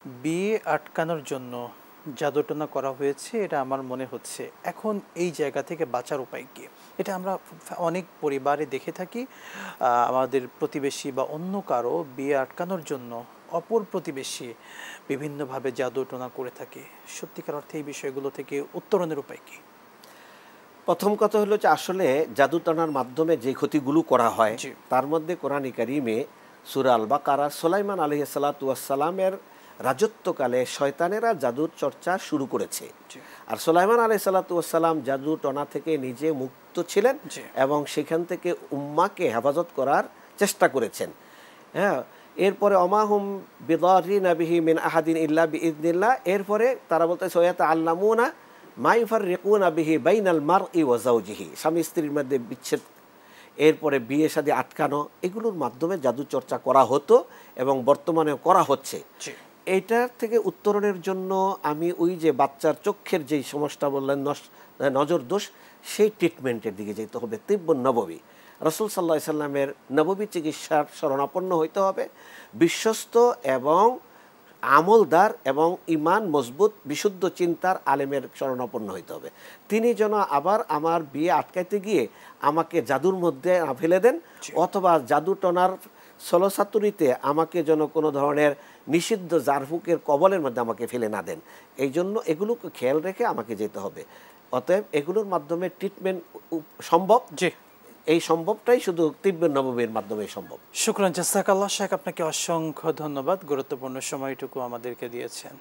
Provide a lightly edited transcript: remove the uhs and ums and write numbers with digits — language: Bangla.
বিয়ে আটকানোর জন্য জাদুটনা করা হয়েছে এটা আমার মনে হচ্ছে। এখন এই জায়গা থেকে বাঁচার উপায় কি? এটা আমরা অনেক পরিবারে দেখে থাকি। আমাদের প্রতিবেশী বা অন্য কারো বিয়ে আটকানোর জন্য অপর প্রতিবেশী বিভিন্নভাবে জাদুটনা করে থাকে। সত্যিকার অর্থে এই বিষয়গুলো থেকে উত্তরণের উপায় কি? প্রথম কথা হলো যে আসলে জাদুটনার মাধ্যমে যে ক্ষতিগুলো করা হয় জি। তার মধ্যে কোরআনে কারিমে সূরা আল বাকারা সুলাইমান আলাইহিস সালাতু ওয়াস সালামের রাজত্বকালে শয়তানেরা জাদুর চর্চা শুরু করেছে। জি। আর সুলাইমান আলাইহিস সালাতু ওয়াস সালাম জাদুটনা থেকে নিজে মুক্ত ছিলেন জি। এবং সেখান থেকে উম্মাকে হেফাজত করার চেষ্টা করেছেন। হ্যাঁ, এরপরে অমাহুম বিদারিনা বিহি মিন আহাদিন ইল্লা বিইذনিল্লাহ, এরপরে তারা বলতেছে ওয়াতা আল্লামুনা মা ইউফাররিকুনা বিহি বাইনাল মারই ওয়া যাওজিহি, স্বামী স্ত্রীর মধ্যে বিচ্ছেদ, এরপরে বিয়ে শাদী আটকানো, এগুলোর মাধ্যমে জাদু চর্চা করা হতো এবং বর্তমানেও করা হচ্ছে। জি। এইটার থেকে উত্তরণের জন্য আমি ওই যে বাচ্চার চোখের যেই সমস্যা বললেন নজর দোষ, সেই ট্রিটমেন্টের দিকে যেতে হবে। তিব্বুন নববী, রাসূল সাল্লাল্লাহু আলাইহি সাল্লামের নববী চিকিৎসার শরণাপন্ন হইতে হবে, বিশ্বস্ত এবং আমলদার এবং ইমান মজবুত বিশুদ্ধ চিন্তার আলেমের শরণাপন্ন হইতে হবে। তিনি যেন আবার আমার বিয়ে আটকাইতে গিয়ে আমাকে জাদুর মধ্যে না ফেলে দেন, অথবা জাদুটনার ছলচাতুরিতে আমাকে যেন কোনো ধরনের নিষিদ্ধ জারফুকের কবলের মধ্যে আমাকে ফেলে না দেন। এই জন্য এগুলোকে খেয়াল রেখে আমাকে যেতে হবে। অতএব এগুলোর মাধ্যমে ট্রিটমেন্ট সম্ভব। জি। এই সম্ভবটাই শুধু তিব্বত নববীর মাধ্যমে সম্ভব। শুকরান, জাযাকাল্লাহ শেখ, আপনাকে অসংখ্য ধন্যবাদ। গুরুত্বপূর্ণ সময়টুকু আমাদেরকে দিয়েছেন।